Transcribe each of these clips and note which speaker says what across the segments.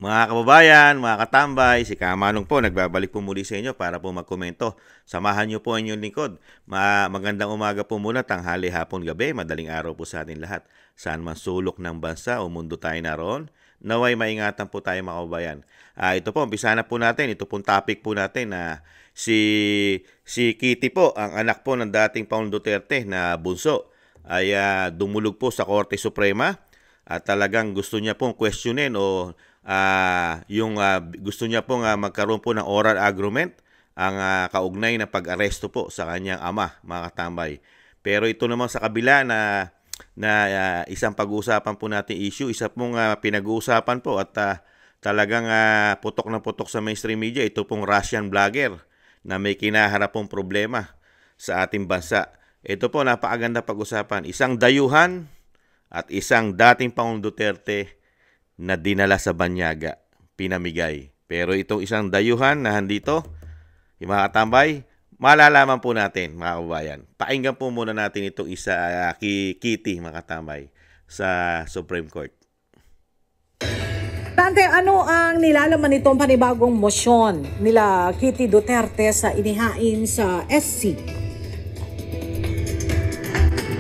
Speaker 1: Mga kababayan, mga katambay, si Kamanong po, nagbabalik po muli sa inyo para po magkomento. Samahan niyo po ang inyong lingkod. Magandang umaga po muna, tanghali, hapon, gabi, madaling araw po sa atin lahat. Saan man sulok ng bansa o mundo tayo naroon, naway maingatan po tayo mga kababayan. Ito po, umpisa na po natin, ito pong topic po natin na si Kitty po, ang anak po ng dating Pangulong Duterte na bunso, ay dumulog po sa Korte Suprema at talagang gusto niya pong questionin o gusto niya pong magkaroon po ng oral argument ang kaugnay na pag-aresto po sa kanyang ama, mga katambay. Pero ito naman sa kabila na isang pag-uusapan po natin issue, isa pong pinag-uusapan po at talagang putok na putok sa mainstream media, ito pong Russian vlogger na may kinaharap pong problema sa ating bansa. Ito po napakaganda pag-usapan, isang dayuhan at isang dating Pangulong Duterte na dinala sa banyaga, pinamigay. Pero itong isang dayuhan na handito, yung mga katambay, malalaman po natin, mga kababayan. Pakinggan po muna natin itong isa, Kitty, mga katambay, sa Supreme Court.
Speaker 2: Tante, ano ang nilalaman nitong panibagong motion nila Kitty Duterte sa inihain sa SC?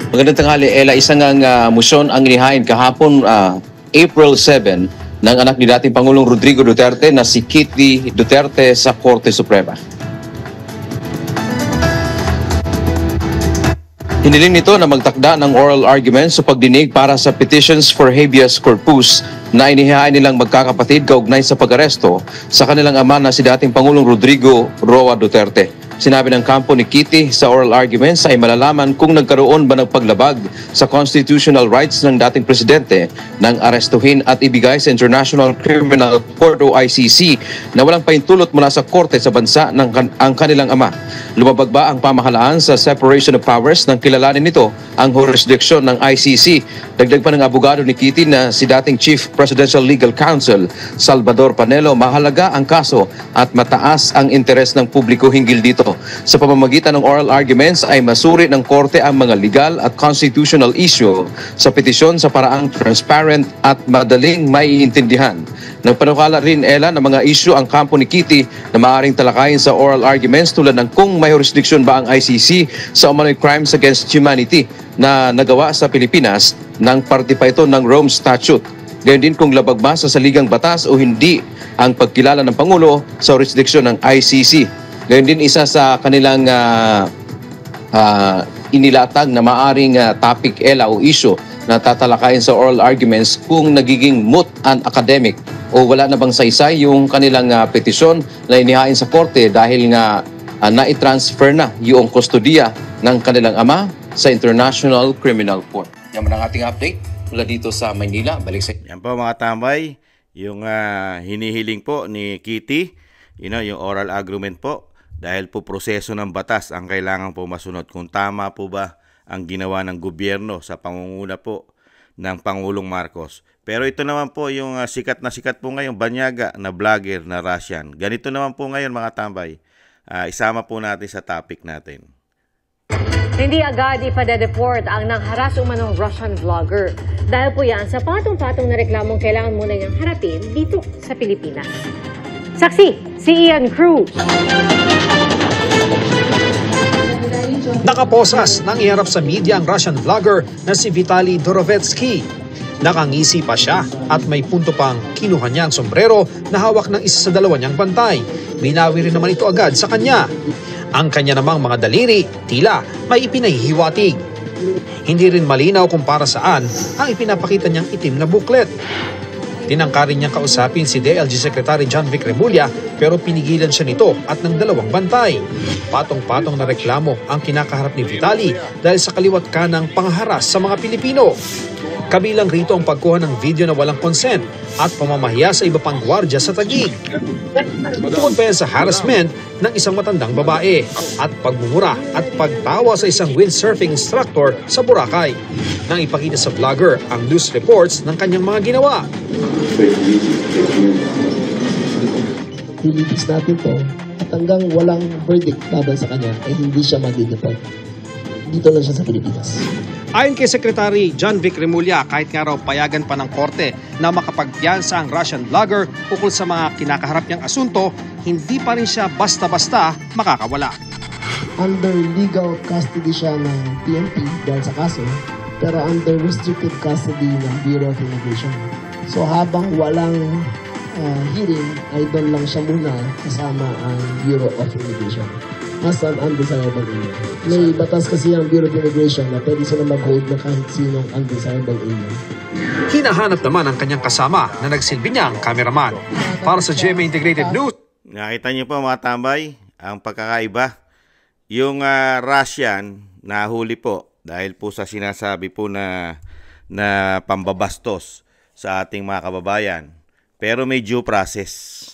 Speaker 3: Magandang tanghali, Ella. Isang motion ang inihain kahapon April 7 ng anak ni dating Pangulong Rodrigo Duterte na si Kitty Duterte sa Korte Suprema. Hiniling nito na magtakda ng oral argument sa pagdinig para sa petitions for habeas corpus na inihain nilang magkakapatid kaugnay sa pag-aresto sa kanilang ama na si dating Pangulong Rodrigo Roa Duterte. Sinabi ng kampo ni Kitty sa oral arguments ay malalaman kung nagkaroon ba ng paglabag sa constitutional rights ng dating presidente nang arestuhin at ibigay sa International Criminal Court o ICC na walang pahintulot mula sa korte sa bansa ng ang kanilang ama. Lumabag ba ang pamahalaan sa separation of powers nang kilalanin nito ang jurisdiction ng ICC? Dagdag pa ng abogado ni Kitty na si dating Chief Presidential Legal Counsel Salvador Panelo, mahalaga ang kaso at mataas ang interes ng publiko hinggil dito. Sa pamamagitan ng oral arguments ay masuri ng korte ang mga legal at constitutional issue sa petisyon sa paraang transparent at madaling maiintindihan. Nagpanukala rin, Ella, ng mga issue ang kampo ni Kitty na maaaring talakayin sa oral arguments tulad ng kung may jurisdiction ba ang ICC sa umano'y crimes against humanity na nagawa sa Pilipinas ng parte pa ito ng Rome Statute. Gayon din kung labag ba sa saligang batas o hindi ang pagkilala ng Pangulo sa jurisdiction ng ICC. Gayon din isa sa kanilang inilatag na maaring topic, Ella, o issue na tatalakayin sa oral arguments kung nagiging moot and academic o wala na bang saysay yung kanilang petisyon na inihain sa korte dahil nga na-transfer na yung kustodiya ng kanilang ama sa International Criminal Court. Yan man ang ating update mula dito sa Maynila. Balik sa
Speaker 1: Yan po mga tambay, yung hinihiling po ni Kitty, yung oral argument po. Dahil po proseso ng batas ang kailangan po masunod kung tama po ba ang ginawa ng gobyerno sa pangunguna po ng Pangulong Marcos. Pero ito naman po yung sikat po ngayon, banyaga na vlogger na Russian. Ganito naman po ngayon mga tambay. Isama po natin sa topic natin.
Speaker 4: Hindi agad ipadedeport ang nangharas umanong Russian vlogger. Dahil po yan sa patong-patong na reklamong kailangan muna niyang harapin dito sa Pilipinas. Saksi, si Ian Cruz.
Speaker 5: Nakaposas nang iharap sa media ang Russian vlogger na si Vitaly Dorovetsky. Nakangisi pa siya at may punto pang kinuha niya ang sombrero na hawak ng isa sa dalawa niyang bantay. Binawi rin naman ito agad sa kanya. Ang kanya namang mga daliri, tila may ipinahihiwatig. Hindi rin malinaw kung para saan ang ipinapakita niyang itim na booklet. Tinangka rin niyang kausapin si DLG Secretary John Vic Remulla pero pinigilan siya nito at ng dalawang bantay. Patong-patong na reklamo ang kinakaharap ni Vitaly dahil sa kaliwat kanang pangharas sa mga Pilipino. Kabilang rito ang pagkuha ng video na walang consent at pamamahiya sa iba pang gwardya sa Taguig. Bukod pa yan sa harassment ng isang matandang babae at pagmumura at pagtawa sa isang windsurfing instructor sa Boracay nang ipakita sa vlogger ang news reports ng kanyang mga ginawa.
Speaker 6: Pilitis natin to at hanggang walang verdict laban sa kanya ay hindi siya mag-deport. Dito lang siya sa Pilipinas.
Speaker 5: Ayon kay Secretary John Vic Remulla, kahit nga raw payagan pa ng korte na makapagpiyansa ang Russian vlogger ukol sa mga kinakaharap niyang asunto, hindi pa rin siya basta-basta makakawala.
Speaker 6: Under legal custody siya ng PNP dahil sa kaso, pero under restricted custody ng Bureau of Immigration. So habang walang hearing, ay doon lang siya muna kasama ang Bureau of Immigration as an undesirable alien. May batas kasi ang Bureau of Immigration na pwede sila mag-hold na kahit sinong undesirable alien.
Speaker 5: Hinahanap naman ang kanyang kasama na nagsilbi niyang cameraman. Para sa GMA Integrated News.
Speaker 1: Nakita niyo po mga tambay, ang pagkakaiba. Yung Russian, nahuli po dahil po sa sinasabi po na pambabastos sa ating mga kababayan. Pero may due process.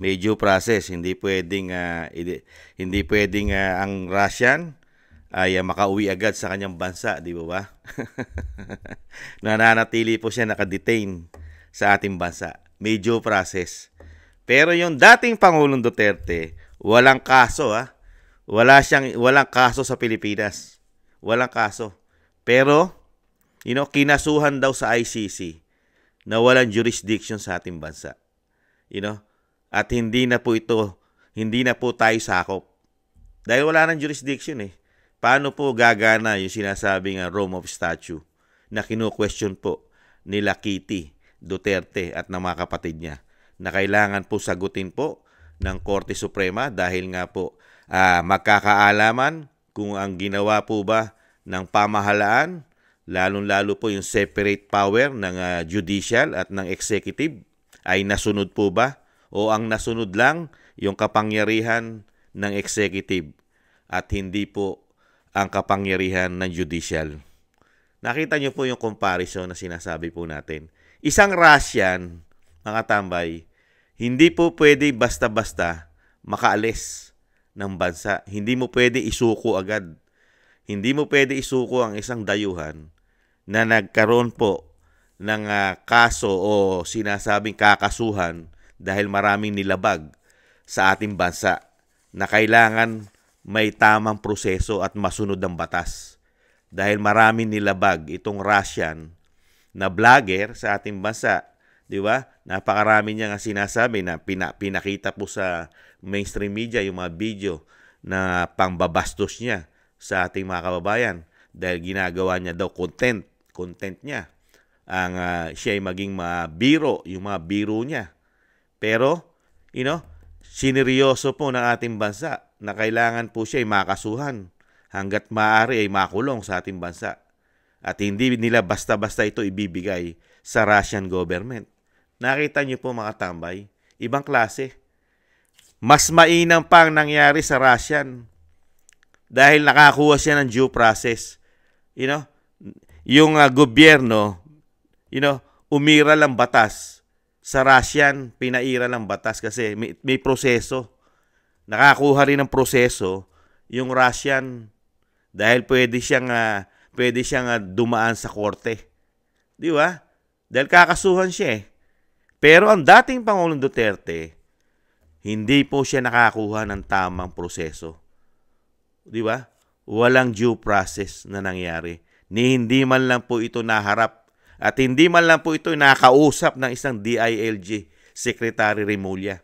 Speaker 1: May due process. Hindi pwedeng ang Russian ay makauwi agad sa kanyang bansa, di ba? Nananatili po siya nakadetain sa ating bansa. May due process. Pero yung dating Pangulong Duterte, walang kaso walang kaso sa Pilipinas. Walang kaso. Pero kinasuhan daw sa ICC na walang jurisdiction sa ating bansa. At hindi na po tayo sakop. Dahil wala nang jurisdiction eh. Paano po gagana yung sinasabing Rome of Statue na kinu-question po nila Kitty Duterte at ng mga kapatid niya na kailangan po sagutin po ng Korte Suprema dahil nga po magkakaalaman kung ang ginawa po ba ng pamahalaan, lalong-lalo po yung separate power ng judicial at ng executive ay nasunod po ba o ang nasunod lang yung kapangyarihan ng executive at hindi po ang kapangyarihan ng judicial. Nakita niyo po yung comparison na sinasabi po natin. Isang Russian, mga tambay, hindi po pwede basta-basta makaalis ng bansa. Hindi mo pwede isuko agad. Hindi mo pwede isuko ang isang dayuhan na nagkaroon po ng kaso o sinasabing kakasuhan dahil maraming nilabag sa ating bansa na kailangan may tamang proseso at masunod ang batas. Dahil maraming nilabag itong Russian na vlogger sa ating bansa, di ba? Napakarami niya nga sinasabi na pinakita po sa mainstream media yung mga video na pangbabastos niya sa ating mga kababayan dahil ginagawa niya daw content niya. Siya ay maging mabiro, yung mga biro niya. Pero, sineryoso po ng ating bansa na kailangan po siya ay makasuhan hanggat maaari ay makulong sa ating bansa. At hindi nila basta-basta ito ibibigay sa Russian government. Nakita niyo po mga tambay, ibang klase. Mas mainam pa ang nangyari sa Russian dahil nakakuha siya ng due process. Yung gobyerno, umira lang batas. Sa Russian, pinaira lang batas kasi may proseso. Nakakuha rin ng proseso yung Russian dahil pwede siyang dumaan sa korte. Di ba? Dahil kakasuhan siya eh. Pero ang dating Pangulong Duterte, hindi po siya nakakuha ng tamang proseso. Di ba? Walang due process na nangyari. Hindi man lang po ito naharap at hindi man lang po ito nakausap ng isang DILG Secretary Remulla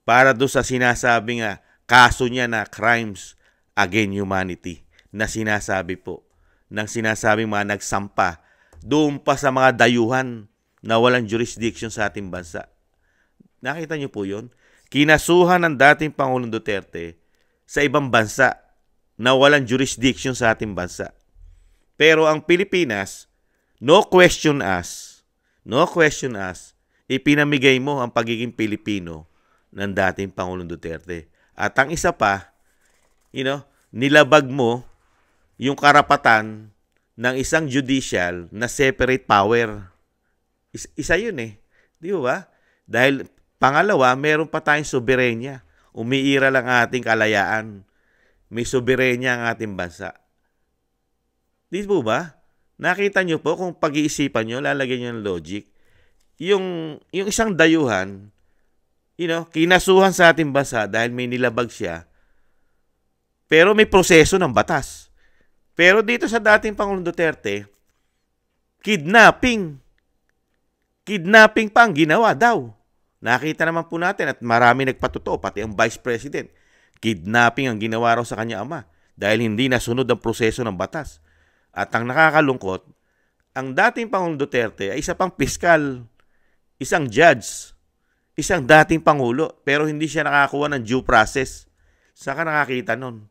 Speaker 1: para doon sa sinasabing kaso niya na crimes against humanity na sinasabi po ng sinasabing mga nagsampa doon pa sa mga dayuhan na walang jurisdiction sa ating bansa. Nakita niyo po yun? Kinasuhan ng dating Pangulong Duterte sa ibang bansa na walang jurisdiction sa ating bansa. Pero ang Pilipinas, no question us, ipinamigay mo ang pagiging Pilipino ng dating Pangulong Duterte. At ang isa pa, nilabag mo yung karapatan ng isang judicial na separate power. Isa yun eh. Di ba? Dahil pangalawa, meron pa tayong soberenya. Umiira lang ating kalayaan. May soberenya ang ating bansa. Di ba? Nakita nyo po kung pag-iisipan nyo, lalagyan nyo ng logic. Yung isang dayuhan, kinasuhan sa ating bansa dahil may nilabag siya, pero may proseso ng batas. Pero dito sa dating Pangulong Duterte, kidnapping. Kidnapping pa ang ginawa daw. Nakita naman po natin at marami nagpatotoo, pati ang Vice President. Kidnapping ang ginawa raw sa kanya ama dahil hindi nasunod ang proseso ng batas. At ang nakakalungkot, ang dating Pangulong Duterte ay isa pang piskal, isang judge, isang dating Pangulo, pero hindi siya nakakuha ng due process. Saan ka nakakita nun?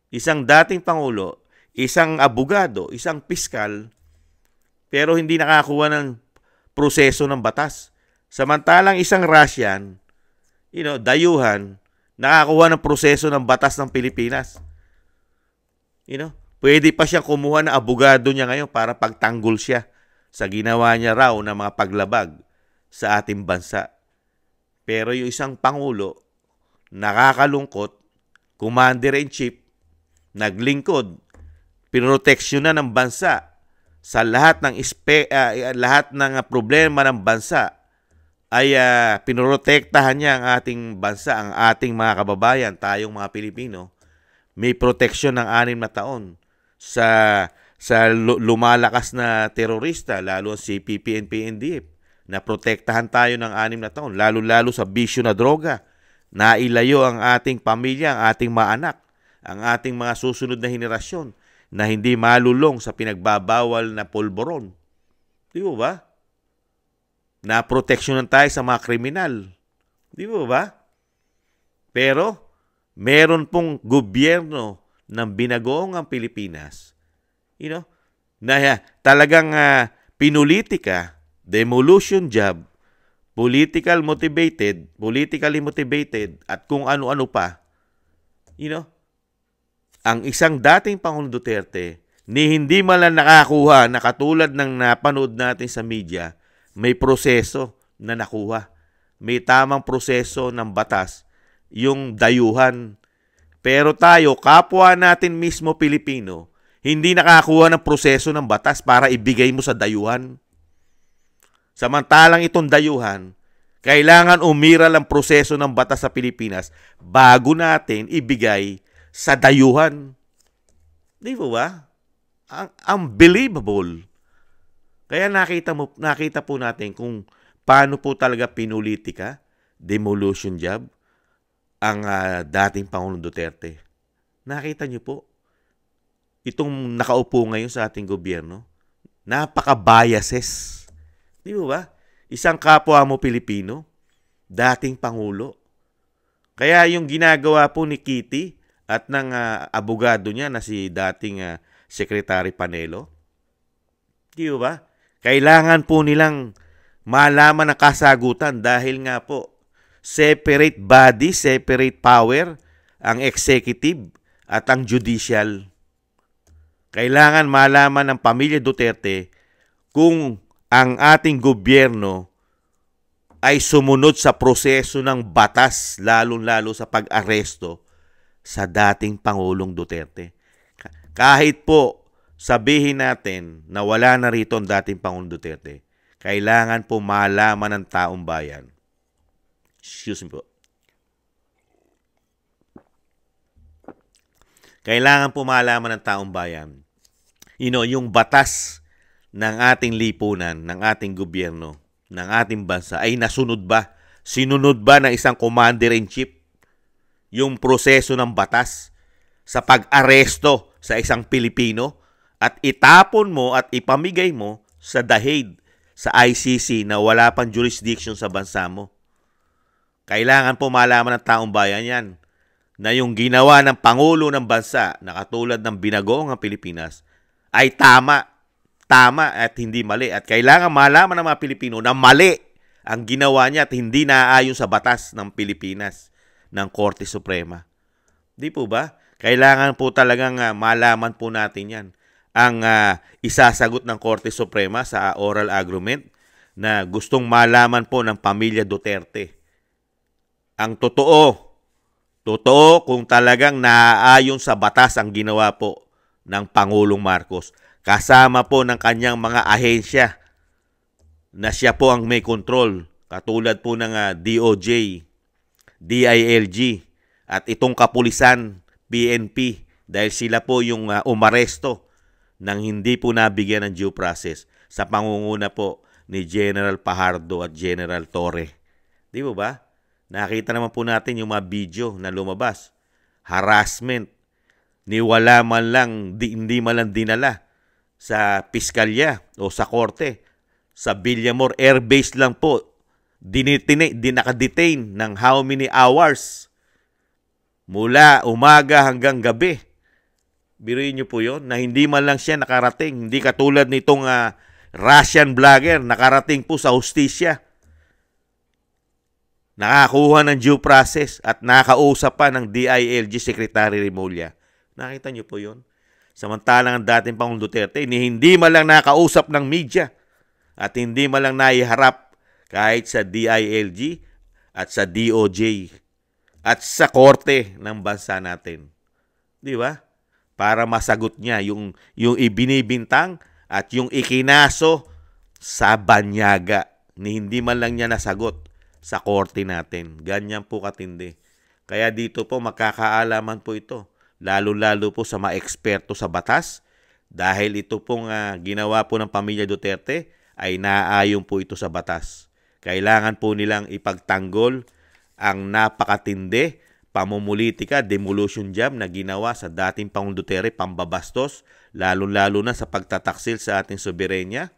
Speaker 1: Isang dating Pangulo, isang abogado, isang piskal, pero hindi nakakuha ng proseso ng batas. Samantalang isang Russian, dayuhan, nakakuha ng proseso ng batas ng Pilipinas. Pwede pa siyang kumuha ng abogado niya ngayon para pagtanggol siya sa ginawa niya raw ng mga paglabag sa ating bansa. Pero yung isang Pangulo, nakakalungkot, Commander-in-Chief, naglingkod, pinoteksyonan ng bansa sa lahat ng problema ng bansa ay pinoprotektahan niya ang ating bansa, ang ating mga kababayan, tayong mga Pilipino. May proteksyon ng 6 na taon sa lumalakas na terorista, lalo ang CPP and PNDF. Naprotektahan tayo ng 6 na taon, lalo-lalo sa bisyo na droga. Nailayo ang ating pamilya, ang ating mga anak, ang ating mga susunod na henerasyon na hindi malulong sa pinagbabawal na pulburon. Di ba? Naproteksyonan tayo sa mga kriminal. Di ba? Pero, meron pong gobyerno ng binagoong ang Pilipinas, na talagang pinulitika, demolition job, politically motivated, at kung ano-ano pa, ang isang dating Pangulong Duterte ni hindi man lang nakakuha na katulad ng napanood natin sa media, may proseso na nakuha. May tamang proseso ng batas, yung dayuhan. Pero tayo, kapwa natin mismo Pilipino, hindi nakakuha ng proseso ng batas para ibigay mo sa dayuhan. Samantalang itong dayuhan, kailangan umiral ang proseso ng batas sa Pilipinas bago natin ibigay sa dayuhan. Di ba? Unbelievable. Kaya nakita po natin kung paano po talaga pinulitika, demolition job, ang dating Pangulong Duterte. Nakita niyo po, itong nakaupo ngayon sa ating gobyerno, napaka-biases. Di ba? Isang kapwa mo Pilipino, dating Pangulo. Kaya yung ginagawa po ni Kitty at ng abogado niya na si dating Secretary Panelo, di ba? Kailangan po nilang malaman ang kasagutan dahil nga po separate body, separate power ang executive at ang judicial. Kailangan malaman ng pamilya Duterte kung ang ating gobyerno ay sumunod sa proseso ng batas, lalong-lalo sa pag-aresto sa dating Pangulong Duterte. Kahit po sabihin natin na wala na rito ang dating Pangulong Duterte, kailangan po malaman ng taong bayan. Excuse me po. Kailangan po malaman ng taong bayan, yung batas ng ating lipunan, ng ating gobyerno, ng ating bansa ay nasunod ba? Sinunod ba ng isang commander-in-chief yung proseso ng batas sa pag-aresto sa isang Pilipino at itapon mo at ipamigay mo sa The Hague, sa ICC na wala pang jurisdiction sa bansa mo? Kailangan po malaman ng taong bayan yan na yung ginawa ng Pangulo ng bansa na katulad ng binagoong ang Pilipinas ay tama at hindi mali. At kailangan malaman ng mga Pilipino na mali ang ginawa niya at hindi naaayon sa batas ng Pilipinas, ng Korte Suprema. Di po ba? Kailangan po talagang malaman po natin yan. Ang isasagot ng Korte Suprema sa oral argument na gustong malaman po ng pamilya Duterte. Ang totoo kung talagang naaayon sa batas ang ginawa po ng Pangulong Marcos, kasama po ng kanyang mga ahensya na siya po ang may control, katulad po ng DOJ, DILG, at itong kapulisan, PNP, Dahil sila po yung umaresto nang hindi po nabigyan ng due process sa pangunguna po ni General Fajardo at General Torre. Di ba? Nakita naman po natin yung mga video na lumabas. Harassment. Wala man lang, hindi man lang dinala sa piskalya o sa korte. Sa Villamor Air Base lang po, nakadetain ng how many hours? Mula umaga hanggang gabi. Biruin niyo po yun, na hindi man lang siya nakarating. Hindi katulad nitong Russian vlogger, nakarating po sa hustisya. Nakakuha ng due process at nakausap pa ng DILG Secretary Remulla. Nakita niyo po yun? Samantalang ang dating Pangulong Duterte, hindi man lang nakausap ng media at hindi man lang naiharap kahit sa DILG at sa DOJ at sa korte ng bansa natin. Di ba? Para masagot niya yung ibinibintang at yung ikinaso sa banyaga. Hindi man lang niya nasagot sa korte natin. Ganyan po katindi. Kaya dito po magkakaalaman po ito. Lalo-lalo po sa mga eksperto sa batas. Dahil ito pong ginawa po ng pamilya Duterte ay naaayon po ito sa batas. Kailangan po nilang ipagtanggol ang napakatindi pamumulitika, demolition job na ginawa sa dating Pangulong Duterte, pambabastos, lalo-lalo na sa pagtataksil sa ating soberenya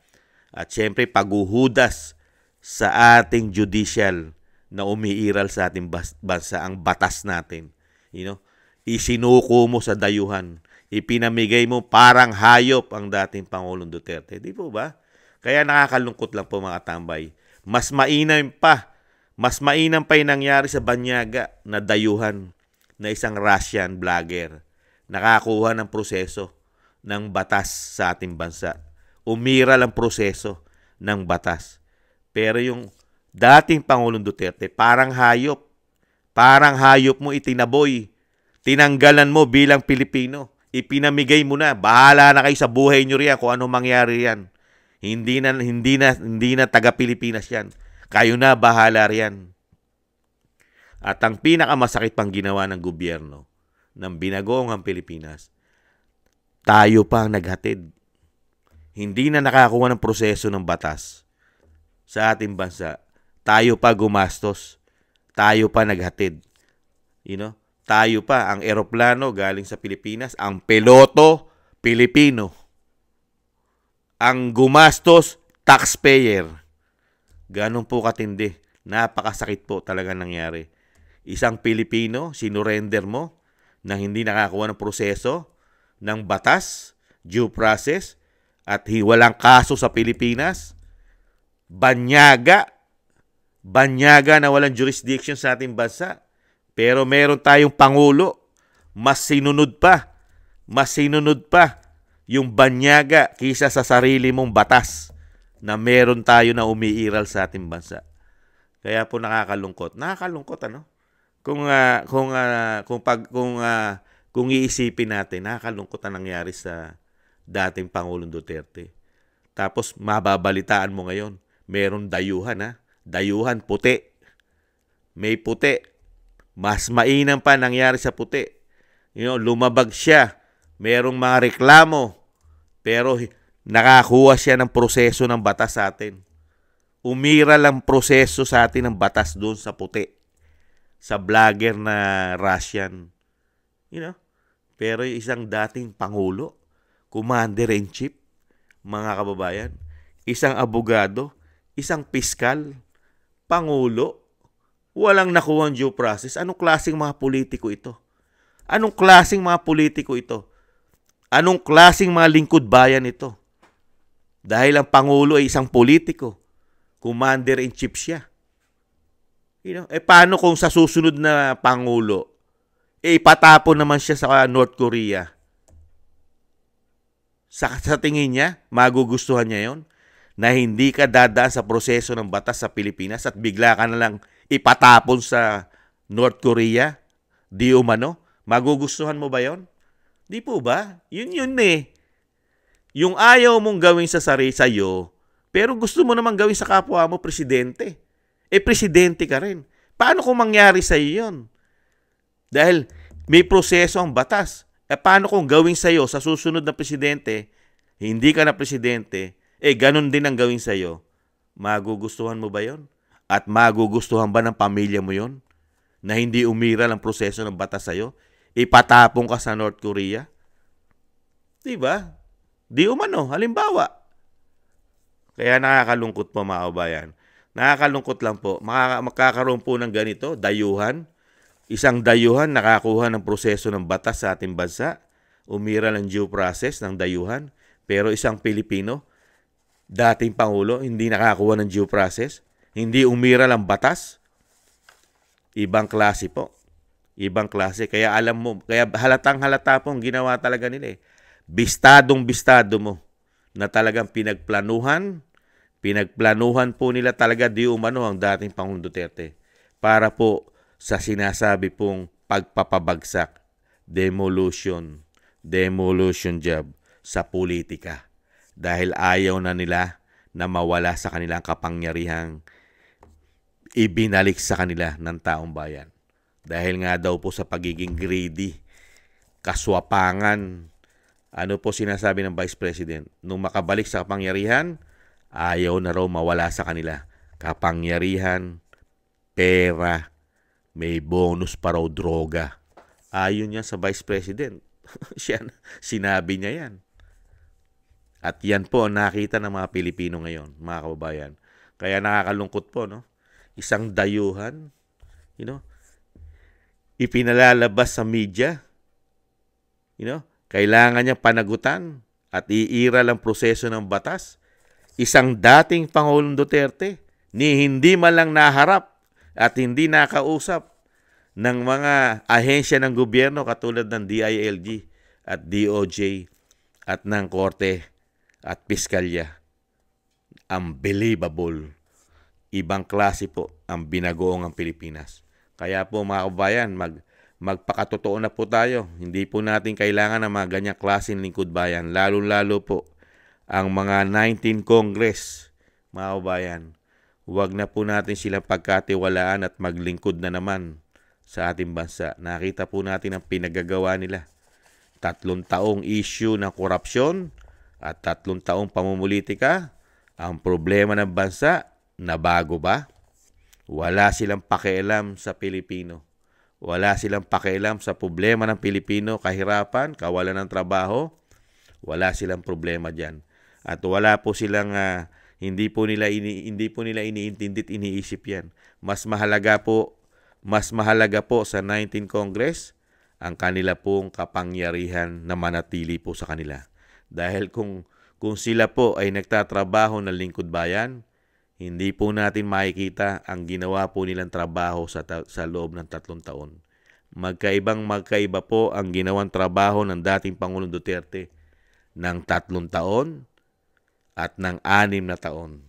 Speaker 1: at syempre paghuhudas sa ating judicial na umiiral sa ating bansa, ang batas natin. Isinuko mo sa dayuhan, ipinamigay mo parang hayop ang dating Pangulong Duterte. Di po ba? Kaya nakakalungkot lang po mga tambay. Mas mainam pa yung nangyari sa banyaga na dayuhan na isang Russian vlogger. Nakakuha ng proseso ng batas sa ating bansa. Umiral ang proseso ng batas. Pero yung dating Pangulong Duterte, parang hayop. Parang hayop mo itinaboy. Tinanggalan mo bilang Pilipino. Ipinamigay mo na. Bahala na kayo sa buhay nyo riyan kung anong mangyari yan. Hindi na taga-Pilipinas yan. Kayo na bahala riyan. At ang pinakamasakit pang ginawa ng gobyerno ng binagoong Pilipinas, tayo pa ang naghatid. Hindi na nakakuha ng proseso ng batas sa ating bansa. Tayo pa gumastos. Tayo pa naghatid. Tayo pa, ang eroplano galing sa Pilipinas, ang piloto, Pilipino. Ang gumastos, taxpayer. Ganon po katindi. Napakasakit po talaga nangyari. Isang Pilipino, sinurrender mo na hindi nakakuha ng proseso, ng batas, due process, at walang kaso sa Pilipinas. Banyaga na walang jurisdiction sa ating bansa. Pero meron tayong Pangulo, mas sinunod pa yung banyaga kaysa sa sarili mong batas na meron tayo na umiiral sa ating bansa. Kaya po nakakalungkot. Kung iisipin natin, nakakalungkot ang nangyari sa dating Pangulong Duterte. Tapos mababalitaan mo ngayon, meron dayuhan Dayuhan puti. May puti. Mas mainam pa nangyari sa puti. Lumabag siya. Merong mga reklamo. Pero nakakuha siya ng proseso ng batas sa atin. Umiral ang proseso sa atin ng batas doon sa puti. Sa vlogger na Russian. Pero isang dating Pangulo, Commander-in-Chief, mga kababayan, isang abogado, isang piskal, Pangulo, walang nakuhang due process. Anong klaseng mga politiko ito? Anong klaseng mga politiko ito? Anong klaseng mga lingkod bayan ito? Dahil ang Pangulo ay isang politiko. Commander-in-Chief siya. Paano kung sa susunod na Pangulo, ipatapon naman siya sa North Korea? Sa tingin niya, magugustuhan niya yon na hindi ka dadaan sa proseso ng batas sa Pilipinas at bigla ka na lang ipatapon sa North Korea? Di umano? Magugustuhan mo ba yon? Di po ba? Yun eh. Yung ayaw mong gawin sa sarili sa'yo, pero gusto mo naman gawin sa kapwa mo, presidente. Presidente ka rin. Paano kung mangyari sa'yo yun? Dahil may proseso ang batas. Paano kung gawin sa'yo sa susunod na presidente, hindi ka na presidente, ganun din ang gawin sa'yo? Magugustuhan mo ba yon? At magugustuhan ba ng pamilya mo yon? Na hindi umiral ang proseso ng batas sa'yo? Ipatapong ka sa North Korea? Diba? Di umano, halimbawa. Kaya nakakalungkot po mga kabayan. Nakakalungkot lang po. Makakaroon po ng ganito, dayuhan. Isang dayuhan nakakuha ng proseso ng batas sa ating bansa. Umiral ang due process ng dayuhan. Pero isang Pilipino, dating Pangulo, hindi nakakuha ng due process. Hindi umiral ang batas. Ibang klase po. Ibang klase. Kaya alam mo, kaya halatang-halata pong ginawa talaga nila Bistadong-bistado mo na talagang pinagplanuhan po nila talaga di umano ang dating Pangulong Duterte para po sa sinasabi pong pagpapabagsak, demolition job sa politika. Dahil ayaw na nila na mawala sa kanilang kapangyarihang ibinalik sa kanila ng taong bayan. Dahil nga daw po sa pagiging greedy, kaswapangan. Ano po sinasabi ng Vice President? Nung makabalik sa kapangyarihan, ayaw na raw mawala sa kanila. Kapangyarihan, pera, may bonus pa raw droga. Ayon yan sa Vice President. Sinabi niya yan. At yan po ang nakita ng mga Pilipino ngayon, mga kababayan. Kaya nakakalungkot po, no? Isang dayuhan, ipinalalabas sa media, kailangan niya panagutan at iiral ang proseso ng batas. Isang dating Pangulong Duterte ni hindi man lang naharap at hindi nakausap ng mga ahensya ng gobyerno katulad ng DILG at DOJ at ng Korte at Piskalya. Unbelievable. Ibang klase po ang binagoong ang Pilipinas. Kaya po mga kabayan, magpakatotoo na po tayo. Hindi po natin kailangan ng mga ganyang klaseng lingkod bayan. Lalo-lalo po ang mga 19 Congress, mga kabayan. Huwag na po natin silang pagkatiwalaan at maglingkod na naman sa ating bansa. Nakita po natin ang pinagagawa nila. 3 taong issue ng korupsyon at 3 taong pamumulitika. Ang problema ng bansa, nabago ba? Wala silang pakialam sa Pilipino. Wala silang pakialam sa problema ng Pilipino, kahirapan, kawalan ng trabaho. Wala silang problema diyan. At wala po silang hindi po nila iniintindi at iniisip 'yan. Mas mahalaga po sa 19 Congress ang kanila pong kapangyarihan na manatili po sa kanila. Dahil kung sila po ay nagtatrabaho ng lingkod bayan, hindi po natin makikita ang ginawa po nilang trabaho sa loob ng 3 taon. Magkaiba po ang ginawang trabaho ng dating Pangulong Duterte ng 3 taon at ng 6 na taon.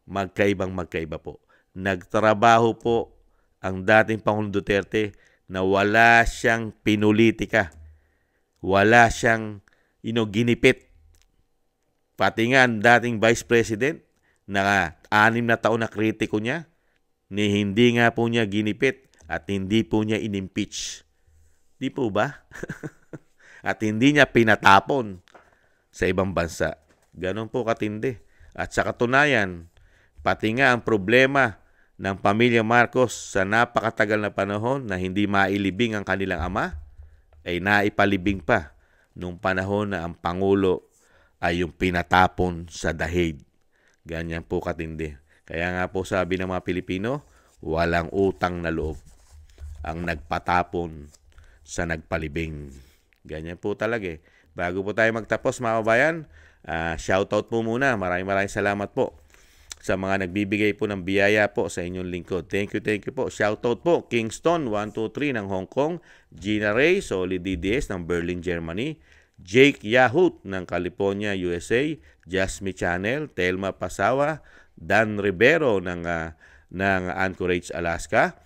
Speaker 1: Magkaiba po. Nagtrabaho po ang dating Pangulong Duterte na wala siyang pinulitika. Wala siyang ginipit. Pati nga ang dating Vice President na 6 na taon na kritiko niya, hindi nga po niya ginipit at hindi po niya inimpeach. Di po ba? At hindi niya pinatapon sa ibang bansa. Ganon po katindi. At sa katunayan, pati nga ang problema ng pamilya Marcos sa napakatagal na panahon na hindi mailibing ang kanilang ama, ay naipalibing pa nung panahon na ang Pangulo ay yung pinatapon sa dahig. Ganyan po katindi. Kaya nga po sabi ng mga Pilipino, walang utang na loob ang nagpatapon sa nagpalibing. Ganyan po talaga Bago po tayo magtapos mga kabayan, shoutout po muna. Maraming salamat po sa mga nagbibigay po ng biyaya po sa inyong lingkod. Thank you po. Shoutout po Kingston 123 ng Hong Kong, Gina Ray, Solid DDS ng Berlin, Germany, Jake Yahut ng California, USA, Jasmine Channel, Telma Pasawa, Dan Rivero ng Anchorage, Alaska,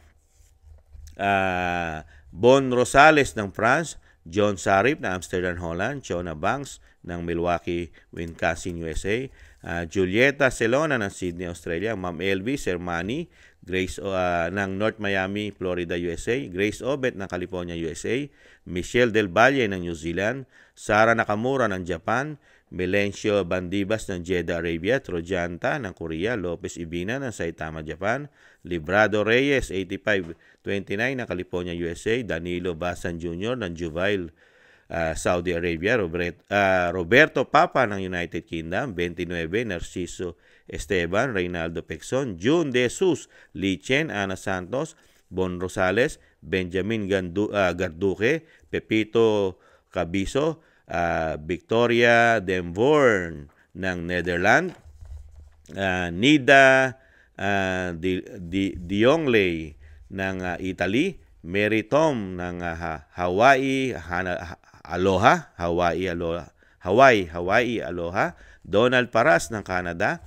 Speaker 1: Bon Rosales ng France, John Sarip ng Amsterdam, Holland, Chona Banks ng Milwaukee, Wisconsin, USA, Julieta Celona ng Sydney, Australia, Ma'am Elvis Sermani, ng North Miami, Florida, USA, Grace Obet ng California, USA, Michelle Del Valle ng New Zealand, Sara Nakamura ng Japan, Melencio Bandibas ng Jeddah, Arabia, Trojanta ng Korea, Lopez Ibina ng Saitama, Japan, Librado Reyes, 8529 ng California, USA, Danilo Basan Jr. ng Jubail, Saudi Arabia, Roberto Papa ng United Kingdom, 29, Narciso Esteban, Reynaldo Pexon, June De Jesus, Lee Chen, Ana Santos, Bon Rosales, Benjamin Garduque, Pepito Cabiso, Victoria Demvorn ng Netherlands, Nida Diongley ng Italy, Mary Tom ng Hawaii, Aloha, Hawaii, Aloha, Donald Paras ng Canada,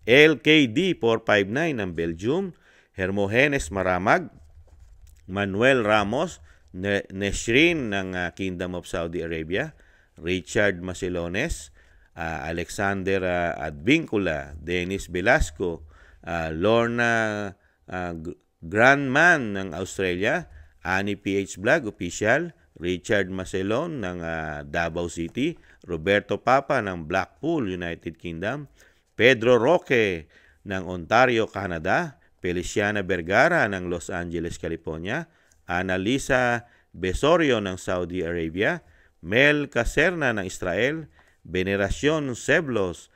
Speaker 1: LKD 459 ng Belgium, Hermogenes Maramag, Manuel Ramos, Neshrin ng Kingdom of Saudi Arabia, Richard Macelones, Alexander Advincula, Dennis Velasco, Lorna Grandman ng Australia, Annie PH Vlog Official, Richard Macelon ng Davao City, Roberto Papa ng Blackpool, United Kingdom, Pedro Roque ng Ontario, Canada, Feliciana Vergara ng Los Angeles, California, Annalisa Besorio ng Saudi Arabia, Mel Caserna ng Israel, Veneracion Seblos,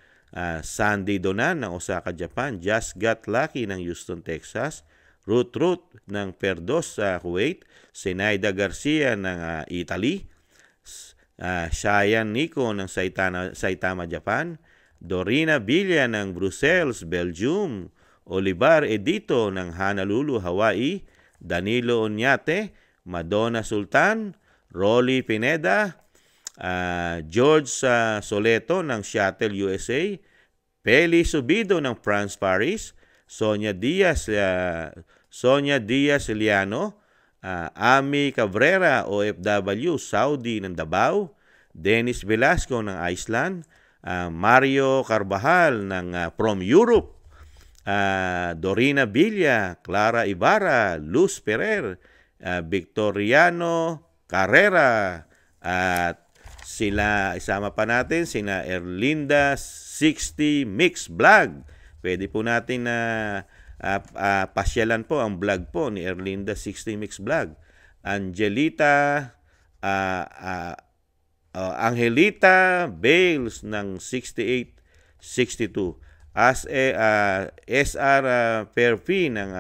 Speaker 1: Sandy Donan ng Osaka, Japan, Just Got Lucky ng Houston, Texas, Ruth ng Perdos sa Kuwait, Zenaida Garcia ng Italy, Shayan Nico ng Saitama, Japan, Dorina Villa ng Brussels, Belgium, Olivar Edito ng Honolulu, Hawaii, Danilo Oñate, Madonna Sultan, Rolly Pineda, George Soleto ng Seattle, USA, Peli Subido ng France, Paris, Sonia Diaz Liano, Ami Cabrera, OFW, Saudi ng Davao, Dennis Velasco ng Iceland, Mario Carvajal from Europe, Dorina Villa, Clara Ibarra, Luz Ferrer, Victoriano Carrera, at isama pa natin sina Erlinda 60 Mix Vlog. Pwede po natin pasyalan po ang vlog po ni Erlinda 60 Mix Vlog. Angelita Bales ng 6862. SR Perfi ng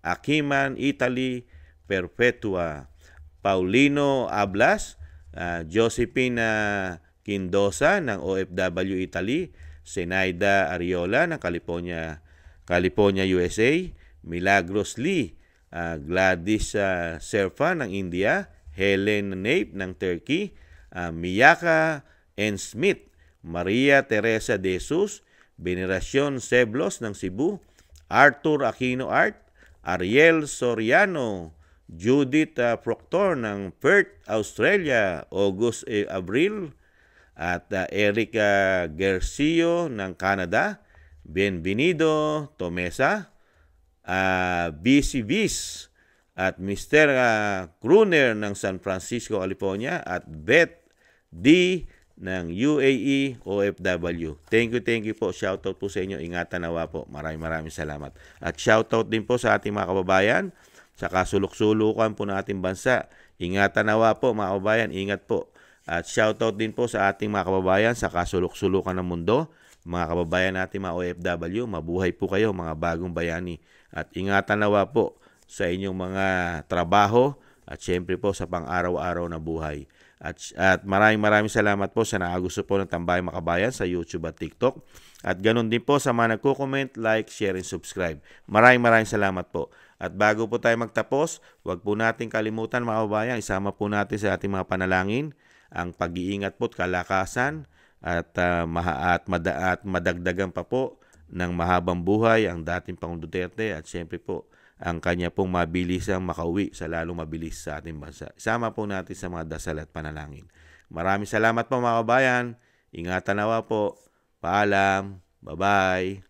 Speaker 1: Akiman, Italy, Perpetua. Paulino Ablas, Josephine Quindosa ng OFW, Italy, Zenaida Ariola ng California, USA, Milagros Lee, Gladys Serfa ng India, Helen Nape ng Turkey, Miyaka N. Smith, Maria Teresa De Jesus, Veneracion Seblos ng Cebu, Arthur Aquino Art, Ariel Soriano, Judith Proctor ng Perth, Australia, August Abril, at Eric Garcio ng Canada, Bienvenido Tomesa, BC Viz, at Mr. Kruner ng San Francisco, California, at Beth D ng UAE, OFW. Thank you po. Shoutout po sa inyo. Ingatan nawa po. Maraming salamat. At shoutout din po sa ating mga kababayan sa kasulok-sulukan po ng ating bansa. Ingatan nawa po mga kababayan. Ingat po. At shoutout din po sa ating mga kababayan sa kasulok-sulukan ng mundo. Mga kababayan natin mga OFW, mabuhay po kayo mga bagong bayani. At ingatan nawa po sa inyong mga trabaho at syempre po sa pang-araw-araw na buhay. At maraming salamat po sa nakagusto po ng Tambayang Makabayan sa YouTube at TikTok. At ganun din po sa mga nagko-comment, like, share, and subscribe. Maraming salamat po. At bago po tayo magtapos, huwag po natin kalimutan mga kababayan, isama po natin sa ating mga panalangin ang pag-iingat po at kalakasan at madagdagan pa po ng mahabang buhay ang dating Pangulong Duterte at syempre po ang kanya pong mabilisang makauwi sa lalong mabilis sa ating bansa. Isama po natin sa mga dasal at panalangin. Maraming salamat po mga kabayan. Ingatan nawa po. Paalam. Bye-bye.